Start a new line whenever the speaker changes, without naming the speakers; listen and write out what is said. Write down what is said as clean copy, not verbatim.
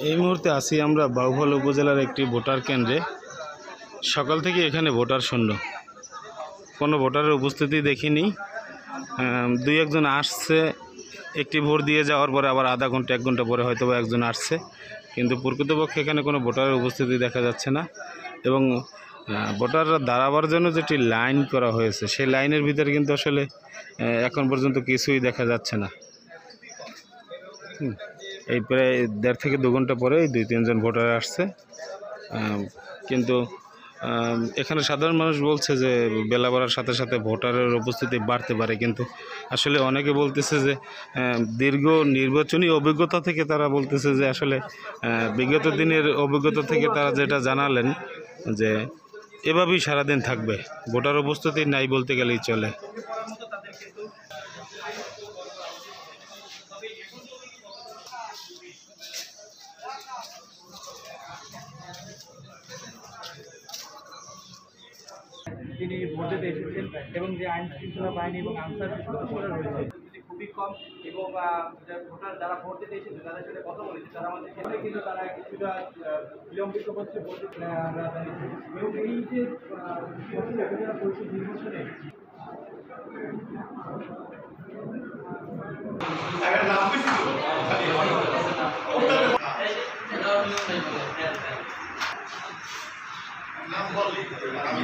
এই মুহূর্তে আছি আমরা বাউফল উপজেলার একটি ভোটার কেন্দ্রে। সকাল থেকে এখানে ভোটার শূন্য, কোনো ভোটারের উপস্থিতি দেখিনি। দুই একজন আসছে, একটি ভোট দিয়ে যাওয়ার পরে আবার আধা ঘন্টা 1 ঘন্টা পরে হয়তো একজন আসছে, কিন্তু প্রকৃতপক্ষে এখানে কোনো ভোটারের উপস্থিতি দেখা যাচ্ছে না। এবং ভোটাররা দাঁড়াবার জন্য যেটি লাইন করা হয়েছে, সেই লাইনের ভিতরে কিন্তু আসলে এখন পর্যন্ত কিছুই দেখা যাচ্ছে না। এই প্রায় 1.5 থেকে 2 ঘন্টা পরে 2-3 জন ভোটার আসছে, কিন্তু এখানে সাধারণ মানুষ বলছে যে বেলা বাড়ার সাথে সাথে ভোটারের উপস্থিতি বাড়তে পারে, কিন্তু আসলে অনেকে বলতেছে যে দীর্ঘ নির্বাচনী অভিজ্ঞতা থেকে তারা বলতেছে যে আসলে বিগত দিনের অভিজ্ঞতা থেকে তারা যেটা জানালেন যে এভাবেই সারাদিন থাকবে, ভোটার উপস্থিতি নাই বলতে গেলেই চলে।
তিনি ভোট দিতে এসেছেন এবং যে আইন শৃঙ্খলা বাহিনী এবং আনসার সদস্যরা রয়েছে খুবই কম, এবং ভোটার যারা ভোট দিতে এসেছে তাদের সাথে কথা বলেছে, তারা আমাদের ক্ষেত্রে কিন্তু তারা কিছুটা বিলম্বিত হচ্ছে ভোট দিতে। এবং এই যে উপজেলা পরিষদ নির্বাচনে নাম বললি আমি